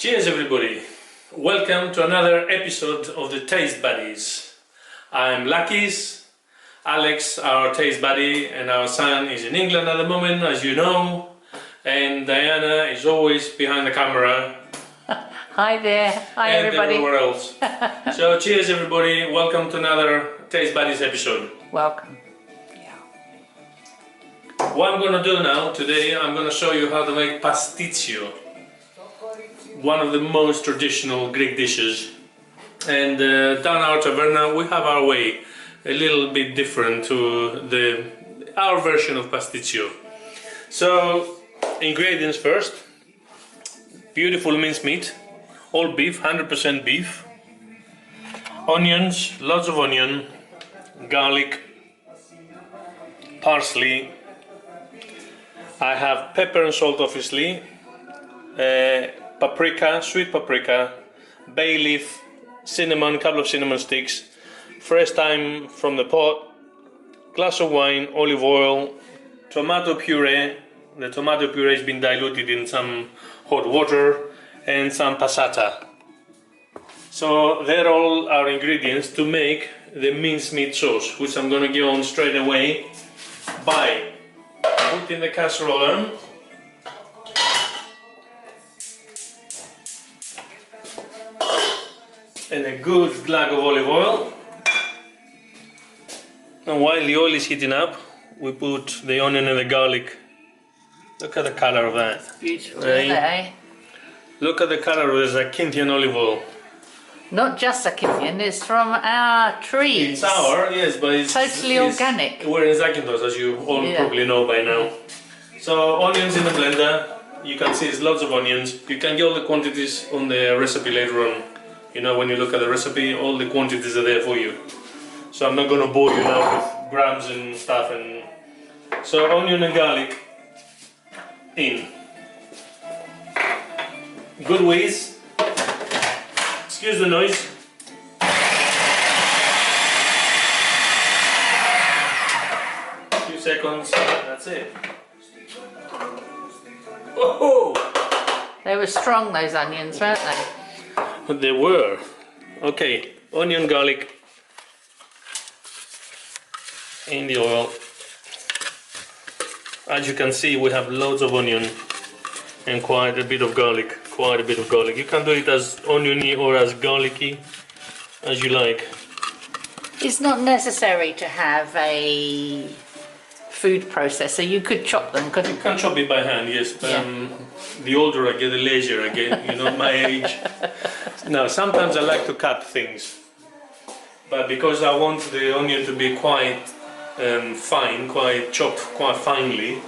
Cheers everybody! Welcome to another episode of the Taste Buddies. I'm Lakis, Alex, our taste buddy, and our son is in England at the moment, as you know, and Diana is always behind the camera. Hi there, hi and everybody. Everywhere else. So cheers everybody, welcome to another Taste Buddies episode. Welcome. What I'm going to do now, today, I'm going to show you how to make Pastitsio. One of the most traditional Greek dishes. And down our taverna we have our way, a little bit different to our version of Pastitsio. So, ingredients first. Beautiful minced meat, all beef, 100% beef. Onions, lots of onion, garlic, parsley. I have pepper and salt obviously, paprika, sweet paprika, bay leaf, cinnamon, a couple of cinnamon sticks, fresh thyme from the pot, glass of wine, olive oil, tomato puree. The tomato puree has been diluted in some hot water, and some passata. So they're all our ingredients to make the mincemeat sauce, which I'm going to go on straight away by putting the casserole on. And a good glug of olive oil. And while the oil is heating up, we put the onion and the garlic. Look at the color of that. Beautiful, isn't it, eh? Look at the color of the Zakynthia olive oil. Not just Zakynthia, it's from our trees. It's our, yes, but it's totally organic. We're in Zakynthos, as you all probably know by now. So onions in the blender. You can see it's lots of onions. You can get all the quantities on the recipe later on. You know, when you look at the recipe, all the quantities are there for you. So I'm not going to bore you now with grams and stuff. And so onion and garlic in. Good whiz. Excuse the noise. A few seconds, that's it. Oh! They were strong, those onions, weren't they? They were. Okay, onion, garlic in the oil. As you can see, we have loads of onion and quite a bit of garlic. You can do it as oniony or as garlicky, as you like. It's not necessary to have a food processor. You could chop them, couldn't you? You can chop it by hand, yes. But, the older I get, the lazier I get. You know, my age. Now, sometimes I like to cut things, but because I want the onion to be quite fine, quite chopped quite finely,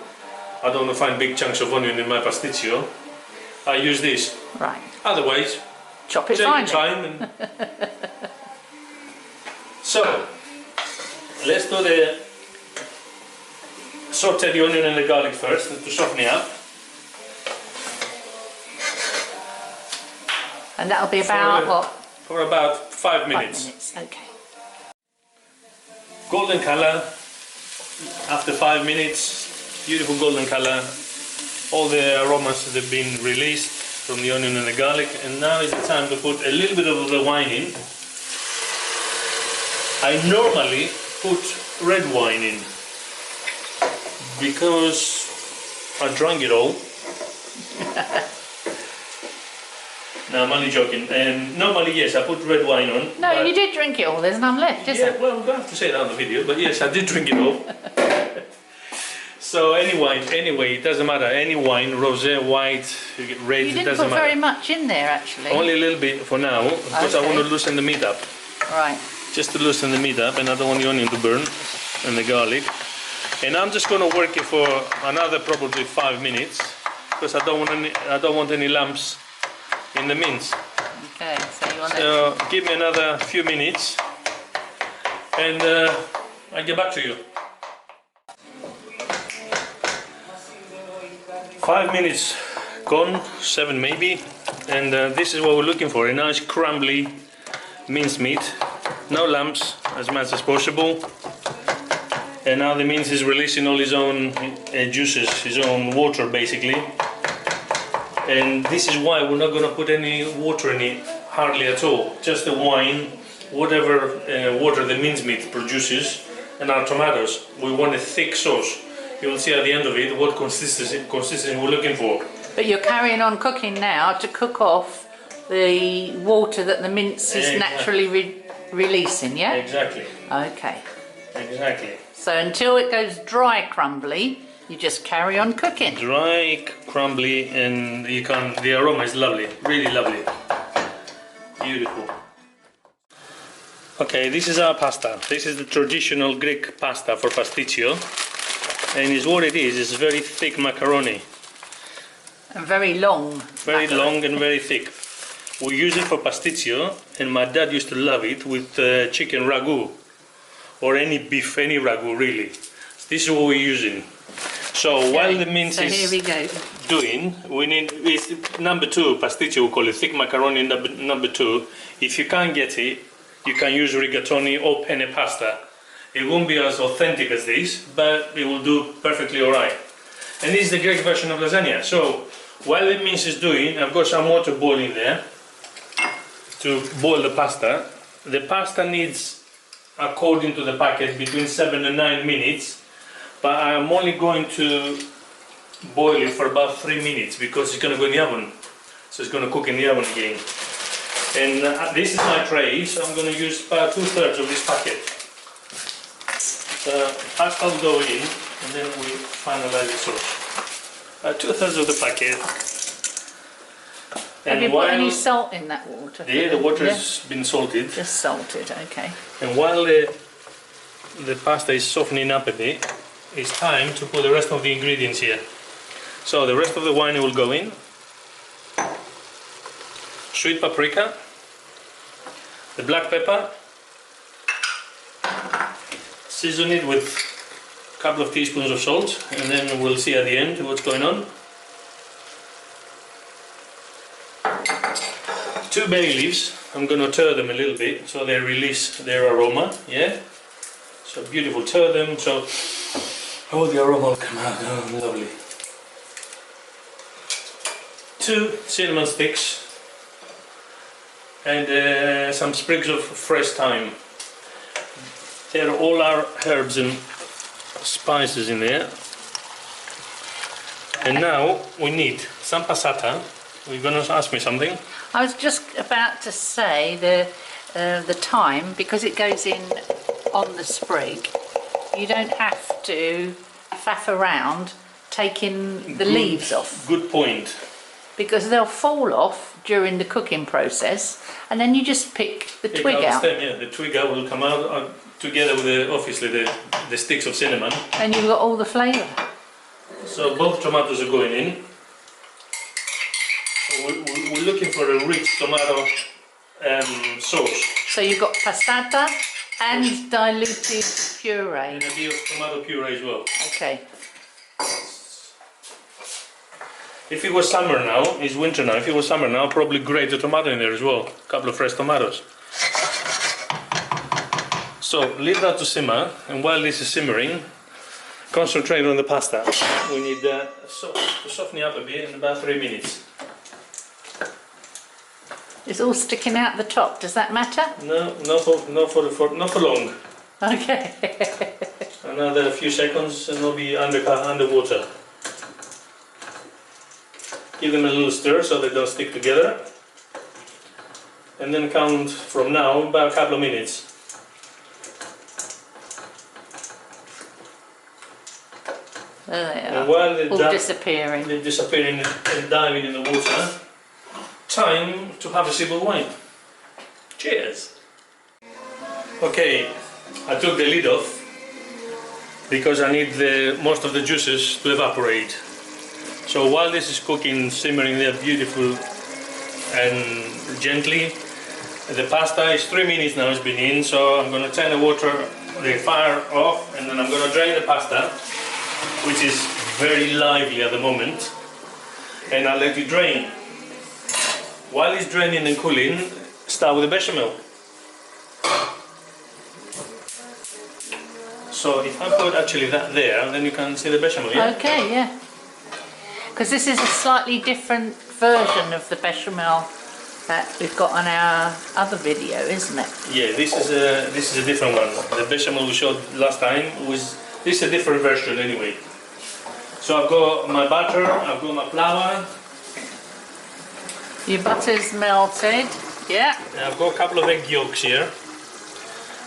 I don't want to find big chunks of onion in my pastitsio. I use this. Right. Otherwise, chop it take finely. time. And so, let's do the saute the onion and the garlic first to soften it up. And that'll be about what? For about 5 minutes. 5 minutes, okay. Golden color. After 5 minutes, beautiful golden color. All the aromas have been released from the onion and the garlic, and now is the time to put a little bit of the wine in. I normally put red wine in because I drank it all. No, I'm only joking. Normally, yes, I put red wine on. No, you did drink it all. There's none left, is there? Yeah, well, I'm going to have to say that on the video, but yes, I did drink it all. So anyway, it doesn't matter. Any wine, rosé, white, red, You it didn't doesn't put matter. very much in there, actually. Only a little bit for now, because I want to loosen the meat up. Right. Just to loosen the meat up, and I don't want the onion to burn, and the garlic. And I'm just going to work it for another probably 5 minutes, because I don't want any lumps in the mince. Okay, so you want So give me another few minutes, and I'll get back to you. 5 minutes gone, 7 maybe, and this is what we're looking for, a nice crumbly minced meat, no lumps, as much as possible. And now the mince is releasing all his own juices, his own water basically. And this is why we're not going to put any water in it, hardly at all. Just the wine, whatever water the mincemeat produces, and our tomatoes. We want a thick sauce. You will see at the end of it what consistency we're looking for. But you're carrying on cooking now to cook off the water that the mince is naturally releasing, yeah? Exactly. Okay. Exactly. So until it goes dry crumbly, you just carry on cooking. Dry, crumbly, and the aroma is lovely, really lovely. Beautiful. Okay, this is our pasta. This is the traditional Greek pasta for pastitsio. And is what it is. It's very thick macaroni. And very long. Very long and very thick. We use it for pastitsio, and my dad used to love it with chicken ragu. Or any beef, any ragu really. This is what we're using. So while the mince so here we go. doing, we need number 2 pastitsio. We call it thick macaroni number 2. If you can't get it, you can use rigatoni or penne pasta. It won't be as authentic as this, but it will do perfectly alright. And this is the Greek version of lasagna. So while the mince is doing, I've got some water boiling there to boil the pasta. The pasta needs, according to the packet, between 7 and 9 minutes, but I'm only going to boil it for about 3 minutes because it's going to go in the oven. So it's going to cook in the oven again. And this is my tray, so I'm going to use about 2/3 of this packet. Pasta will go in, and then we finalize the sauce. 2/3 of the packet. Have you put any salt in that water? Yeah, the water has been salted. Just salted, okay. And while the pasta is softening up a bit, it's time to put the rest of the ingredients here. So the rest of the wine will go in. Sweet paprika, the black pepper, season it with a couple of teaspoons of salt, and then we'll see at the end what's going on. 2 bay leaves. I'm going to stir them a little bit so they release their aroma. Yeah, so beautiful. Stir them so all the aroma will come out. Oh, lovely. 2 cinnamon sticks and some sprigs of fresh thyme. There are all our herbs and spices in there. And now we need some passata. You're going to ask me something? I was just about to say the thyme, because it goes in on the sprig, you don't have to faff around taking the leaves off. Good point. Because they'll fall off during the cooking process, and then you just pick the twig out. The stem, yeah, the twig out will come out together with obviously the sticks of cinnamon. And you've got all the flavour. So both tomatoes are going in. We're looking for a rich tomato sauce. So you've got passata and diluted puree. And a bit of tomato puree as well. Okay. If it was summer now, it's winter now, if it was summer now, I'll probably grate a tomato in there as well. A couple of fresh tomatoes. So leave that to simmer, and while this is simmering, concentrate on the pasta. We need to soften it up a bit in about 3 minutes. It's all sticking out the top, does that matter? No, not for long. Okay. Another few seconds and it'll be underwater. Give them a little stir so they don't stick together. And then count from now about a couple of minutes. There they are. And while they're all disappearing. They're disappearing and diving in the water, time to have a sip of wine. Cheers! Okay, I took the lid off because I need most of the juices to evaporate. So while this is cooking, simmering there beautiful and gently, the pasta is 3 minutes now, it's been in, so I'm going to turn the fire off, and then I'm going to drain the pasta, which is very lively at the moment, and I'll let it drain. While it's draining and cooling, start with the bechamel. So if I put actually that there, then you can see the bechamel, yeah? Okay, yeah. Because this is a slightly different version of the bechamel that we've got on our other video, isn't it? Yeah, this is a different one. The bechamel we showed last time this is a different version anyway. So I've got my butter, I've got my flour. Your butter's melted, yeah. And I've got a couple of egg yolks here.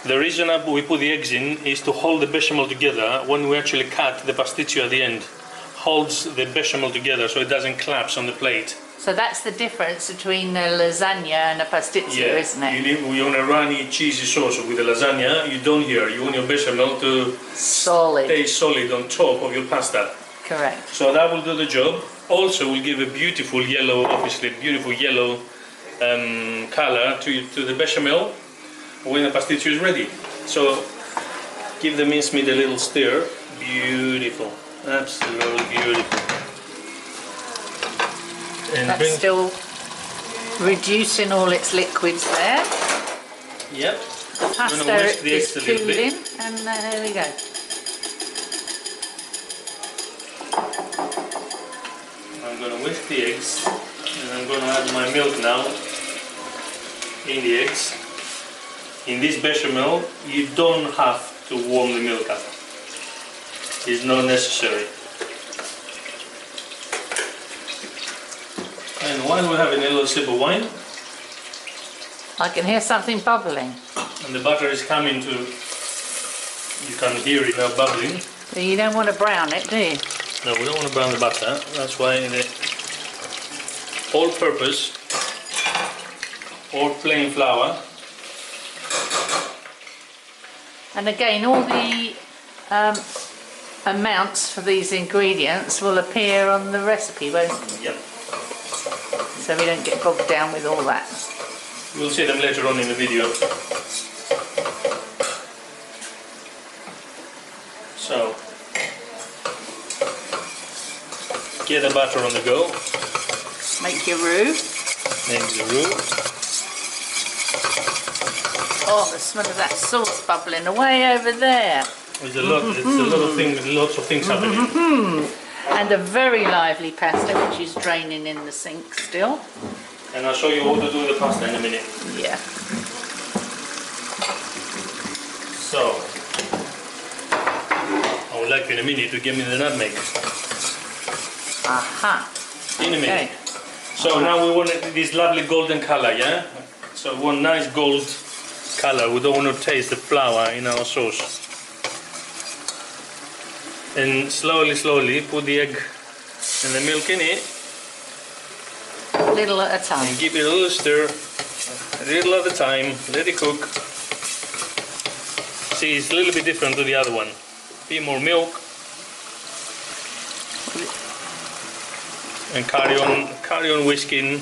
The reason we put the eggs in is to hold the bechamel together when we actually cut the pastitsio at the end. Holds the bechamel together so it doesn't collapse on the plate. So that's the difference between a lasagna and a pastitsio, isn't it? You want a runny, cheesy sauce with the lasagna. You don't here. You want your bechamel to stay solid on top of your pasta. Correct. So that will do the job. Also, will give a beautiful yellow, obviously beautiful yellow color to the bechamel when the pastitsio is ready. So give the mincemeat a little stir. Beautiful. Absolutely beautiful. And that's still reducing all its liquids there. Yep. The pasta is cooling, and there we go. I'm going to whisk the eggs, and I'm going to add my milk now in the eggs. In this bechamel, you don't have to warm the milk up. It's not necessary. And while we're having a little sip of wine, I can hear something bubbling. And the butter is coming to, you can hear it now bubbling. But you don't want to brown it, do you? No, we don't want to brown the butter. That's why the all-purpose or plain flour. And again, all the amounts for these ingredients will appear on the recipe, won't they? Yep. So we don't get bogged down with all that. We'll see them later on in the video. So, get the butter on the go. Make your roux. Make the roux. Oh, the smell of that sauce bubbling away over there. There's a lot. It's a lot of things. Lots of things happening. And a very lively pasta, which is draining in the sink still. And I'll show you how to do the pasta in a minute. Yeah. So, I would like you in a minute to give me the nutmeg. Aha. In a minute. Okay. So now we want this lovely golden color, yeah? So we want nice gold color. We don't want to taste the flour in our sauce. And slowly put the egg and the milk in it. Little at a time. And give it a little stir, a little at a time. Let it cook. See, it's a little bit different to the other one. A bit more milk. And carry on whisking.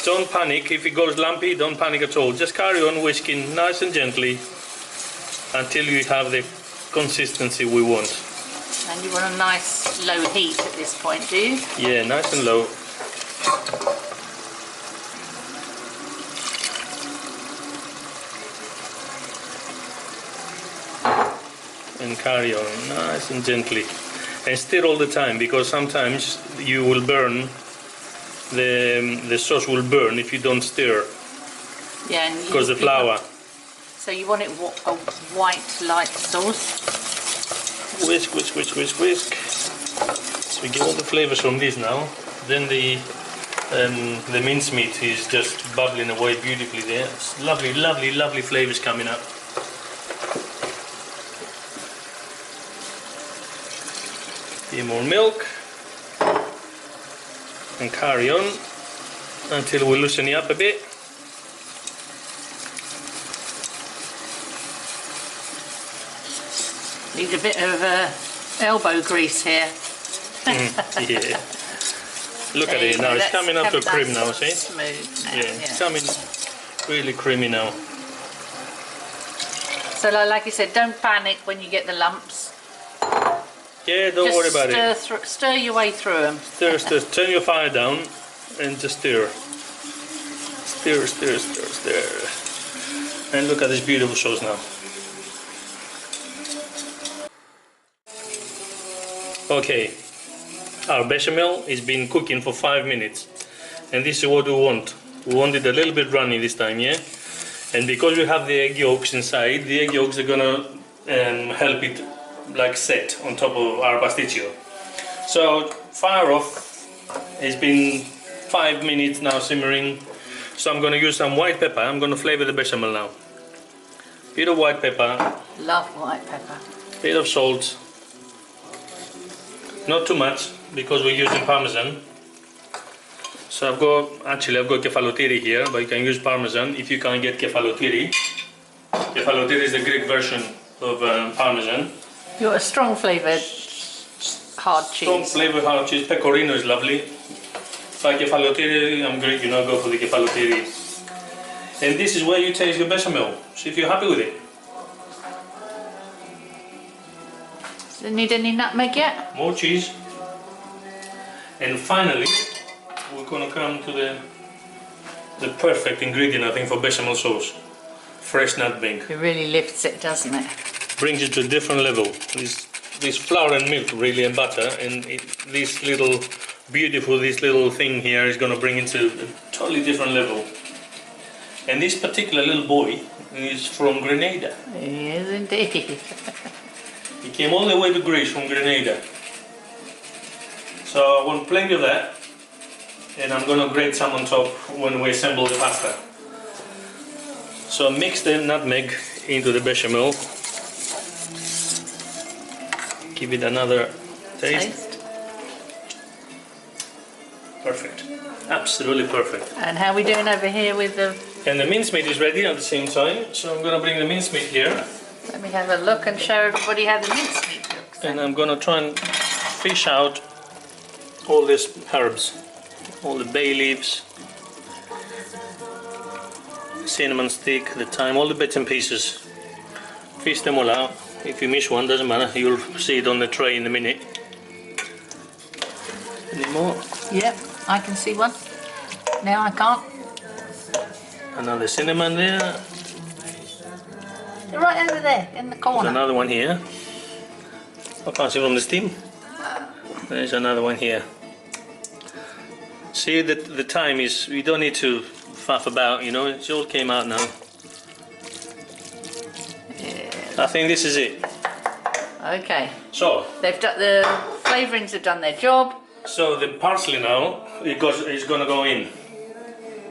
Don't panic if it goes lumpy. Don't panic at all. Just carry on whisking nice and gently until you have the consistency we want. And you want a nice low heat at this point, do you? Yeah, nice and low. And carry on nice and gently. And stir all the time, because sometimes you will burn, the sauce will burn if you don't stir. Yeah, and because the flour. So you want it a white light sauce? Whisk, whisk, whisk, whisk, whisk. So we get all the flavors from this now. Then the mincemeat is just bubbling away beautifully there. It's lovely, lovely, lovely flavors coming up. A bit more milk. And carry on until we loosen it up a bit. Need a bit of elbow grease here. Yeah. Look at it now, it's coming up to cream now, see? Smooth now, yeah, it's coming really creamy now. So like you said, don't panic when you get the lumps. Yeah, don't worry about it. Stir your way through them. Stir, stir, turn your fire down and just stir. Stir, stir, stir, stir. And look at this beautiful sauce now. Okay, Our bechamel is been cooking for 5 minutes, and this is what we want. We want it a little bit runny this time, yeah? And because we have the egg yolks inside, the egg yolks are gonna help it like set on top of our pastitsio. So fire off. It's been 5 minutes now simmering. So I'm gonna use some white pepper. I'm gonna flavor the bechamel now. Bit of white pepper. Love white pepper. Bit of salt. Not too much because we're using parmesan. So I've got kefalotiri here, but you can use parmesan if you can't get kefalotiri. Kefalotiri is the Greek version of parmesan. You got a strong flavoured hard cheese. Strong flavoured hard cheese. Pecorino is lovely. But kefalotiri, I'm Greek, you know, go for the kefalotiri. And this is where you taste your bechamel. See if you're happy with it. Does it need any nutmeg yet? More cheese. And finally, we're gonna come to the perfect ingredient, I think, for bechamel sauce. Fresh nutmeg. It really lifts it, doesn't it? Brings it to a different level. This flour and milk really and butter, and this little thing here is gonna bring it to a totally different level. And this particular little boy is from Grenada. He is indeed. He came all the way to Greece from Grenada. So I want plenty of that, and I'm gonna grate some on top when we assemble the pasta. So mix the nutmeg into the bechamel. Give it another taste. Perfect. Absolutely perfect. And how are we doing over here with the... And the mincemeat is ready at the same time, so I'm gonna bring the mincemeat here. Let me have a look and show everybody how the mincemeat looks. And I'm gonna try and fish out all these herbs, all the bay leaves, cinnamon stick, the thyme, all the bits and pieces. Fish them all out. If you miss one, doesn't matter, you'll see it on the tray in a minute. Any more? Yep, I can see one. Now I can't. Another cinnamon there. They're right over there, in the corner. There's another one here. I can't see from the steam. There's another one here. See that the thyme is, we don't need to faff about, you know, it all came out now. Yeah. I think this is it. Okay. So They've done, the flavourings have done their job. So the parsley now is gonna go in.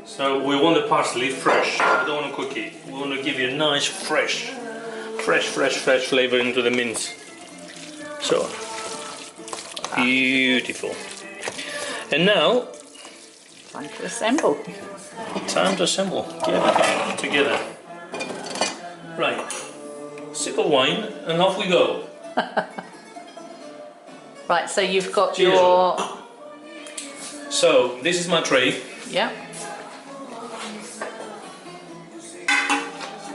So we want the parsley fresh. We don't want to cook it. We want to give you a nice fresh flavor into the mince. So beautiful. And now Time to assemble. time to assemble. Get everything together. Right. Sip of wine and off we go. Right, so you've got Cheers. your... So this is my tray. Yeah.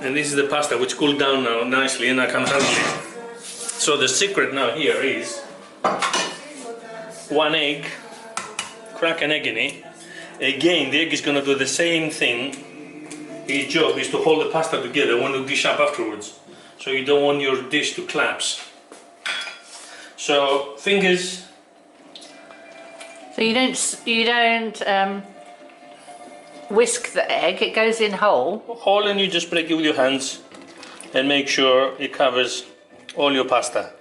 And this is the pasta which cooled down now nicely and I can handle it. So the secret now here is 1 egg, crack an egg in it. Again, the egg is going to do the same thing. Its job is to hold the pasta together when you dish up afterwards. So you don't want your dish to collapse. So fingers. So you don't whisk the egg, it goes in whole. Whole, and you just break it with your hands and make sure it covers all your pasta.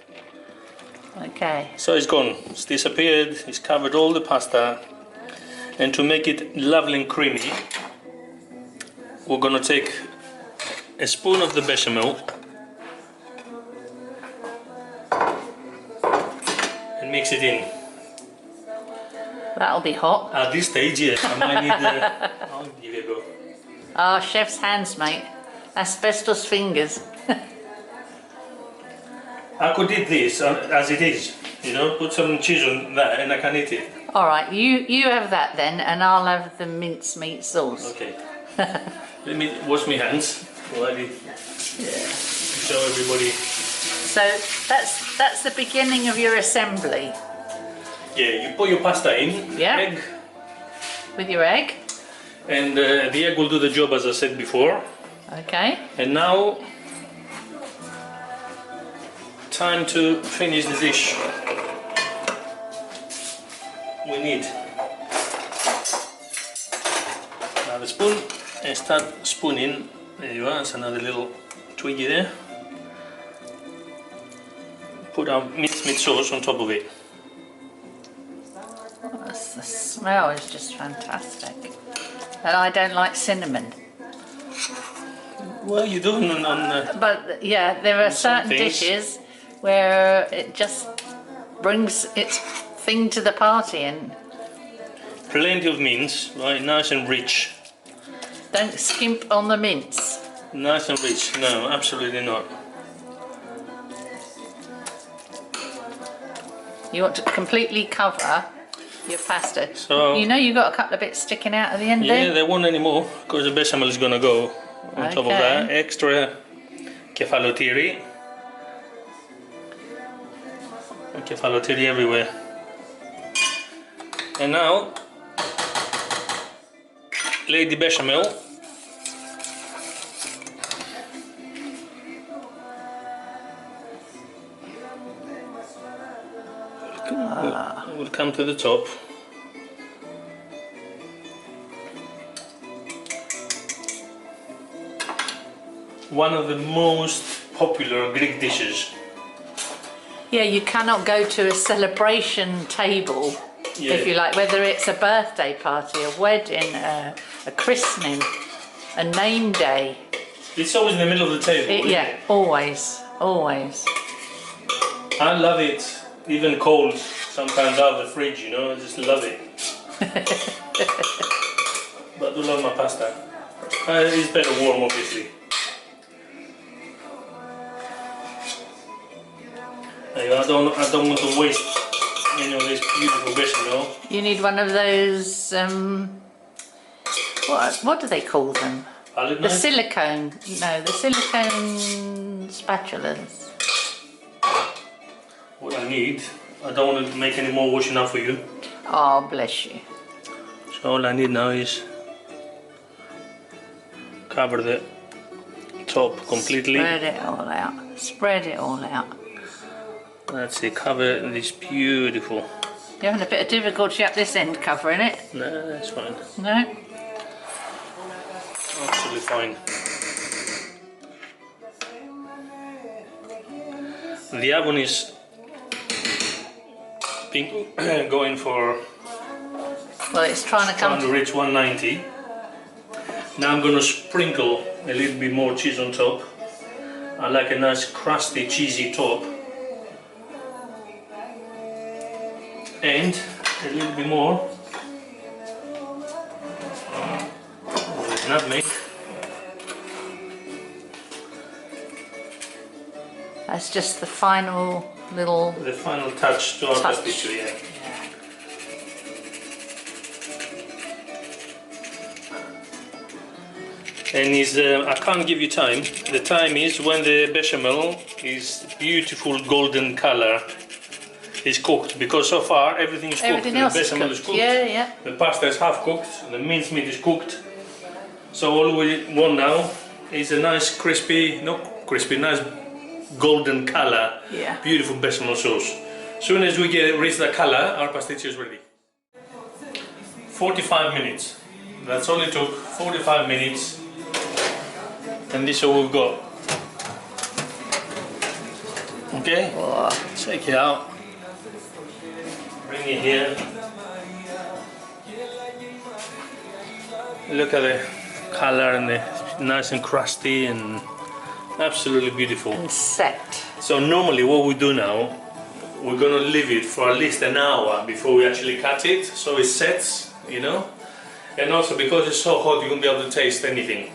Okay. So it's gone, it's disappeared, it's covered all the pasta. And to make it lovely and creamy, we're gonna take a spoon of the bechamel and mix it in. That'll be hot. At this stage, yes, I might need I'll give it a go. Ah, chef's hands, mate. Asbestos fingers. I could eat this as it is, you know, put some cheese on that and I can eat it. Alright, you have that then, and I'll have the mincemeat sauce. Okay. Let me wash my hands while I show everybody. So that's the beginning of your assembly. Yeah, you put your pasta in, Yeah. egg, With your egg. and the egg will do the job as I said before. Okay. And now, time to finish the dish. we need another spoon and start spooning. There you are, that's another little twiggy there. Put our minced meat sauce on top of it. The smell is just fantastic. And I don't like cinnamon. Well, you do on But yeah, there are certain things. dishes where it just brings its thing to the party, and plenty of mince, right? Nice and rich. don't skimp on the mince. Nice and rich. No, absolutely not. You want to completely cover your pasta. So you know you've got a couple of bits sticking out at the end yeah, there? there won't anymore because the bechamel is gonna go on top of that. Extra kefalotiri. Kefalotiri everywhere. And now, Lady Bechamel. Will come to the top. One of the most popular Greek dishes. Yeah, you cannot go to a celebration table, if you like, whether it's a birthday party, a wedding, a christening, a name day. It's always in the middle of the table. Yeah, always, always. I love it, even cold, sometimes out of the fridge, you know, I just love it. But I do love my pasta. It's better warm, obviously. I don't want to waste any of this beautiful bechamel. You need one of those, what do they call them? Palette The knife? silicone, no, the silicone spatulas. What I need, I don't want to make any more washing up for you. Oh, bless you. So all I need now is cover the top completely. Spread it all out. Spread it all out. That's it, cover this beautiful. You're having a bit of difficulty up this end covering it? No, that's fine. No? Absolutely fine. The oven is going for Well, it's trying to come to reach 190. Now I'm going to sprinkle a little bit more cheese on top. I like a nice crusty cheesy top. And a little bit more with nutmeg. That's just the final little The final touch to our touch. pastitsio, yeah. And I can't give you time. The time is when the bechamel is beautiful golden color. Is cooked, because so far everything is cooked. Everything else the bechamel is cooked. Yeah, yeah. The pasta is half cooked. The minced meat is cooked. So all we want now is a nice crispy, nice golden color. Yeah. Beautiful bechamel sauce. Soon as we reach the color, our pastitsio is ready. 45 minutes. That's all it took. 45 minutes. And this is all we've got. Okay. Oh, Take it out. Bring it here. Look at the color and the nice and crusty and absolutely beautiful. and set. So normally what we do now, we're gonna leave it for at least an hour before we actually cut it, so it sets, you know. And also because it's so hot, you won't be able to taste anything.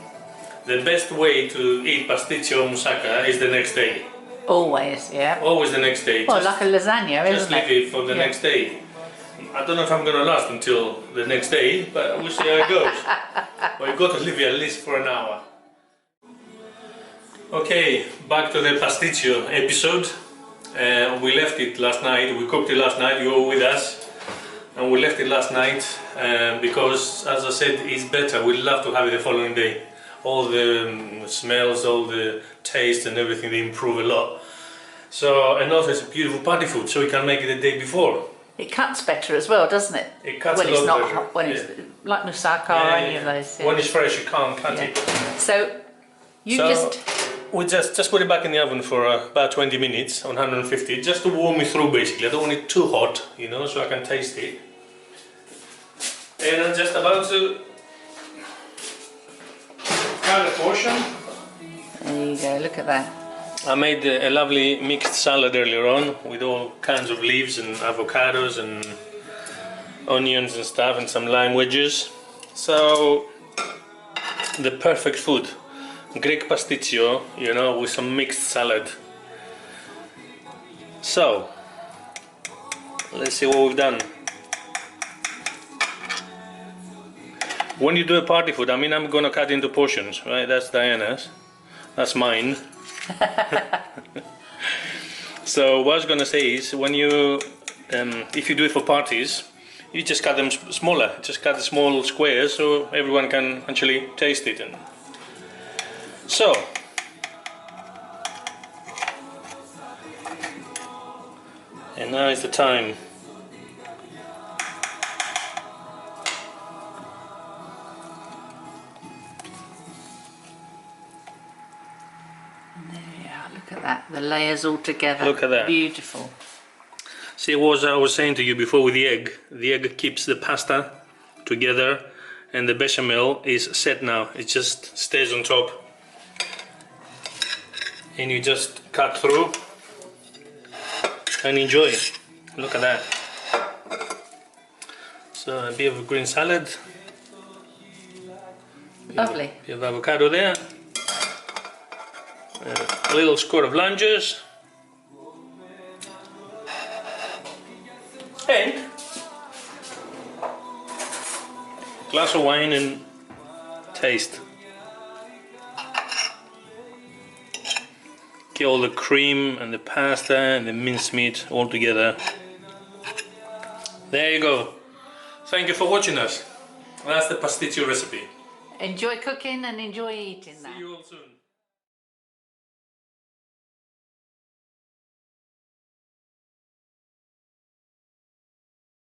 The best way to eat pastitsio moussaka is the next day. Always, yeah. Always the next day. Well, like a lasagna, Just isn't leave it? it for the Yeah. next day. I don't know if I'm gonna last until the next day, but we'll see how it goes. But you've got to leave it at least for an hour. Okay, back to the pastitsio episode. We left it last night, we cooked it last night, you were with us. And we left it last night because, as I said, it's better. We love to have it the following day. All the smells, all the taste and everything, they improve a lot. So, and also it's a beautiful party food, so we can make it the day before. It cuts better as well, doesn't it? It cuts when a it's lot not better. hot, when it's like moussaka or any of those. Yeah. When it's fresh, you can't cut Yeah. it. So you We just put it back in the oven for about 20 minutes on 150, just to warm it through basically. I don't want it too hot, you know, so I can taste it. And I'm just about to cut a portion. There you go. Look at that. I made a lovely mixed salad earlier on with all kinds of leaves and avocados and onions and stuff and some lime wedges. So the perfect food. Greek pastitsio, you know, with some mixed salad. So let's see what we've done. When you do a party food, I mean, I'm gonna cut into portions, right? That's Diana's, that's mine. So what I was gonna say is, when you, if you do it for parties, you just cut them smaller. Just cut the small squares so everyone can actually taste it. And so, and now is the time. There you are. Look at that. The layers all together. Look at that. Beautiful. See, what I was saying to you before with the egg keeps the pasta together, and the bechamel is set now. It just stays on top. And you just cut through and enjoy. Look at that. So a bit of a green salad. Lovely. Bit of avocado there. A little squirt of lime juice. And glass of wine and taste. Get all the cream and the pasta and the minced meat all together. There you go. Thank you for watching us. That's the Pastitsio recipe. Enjoy cooking and enjoy eating that. See you all soon.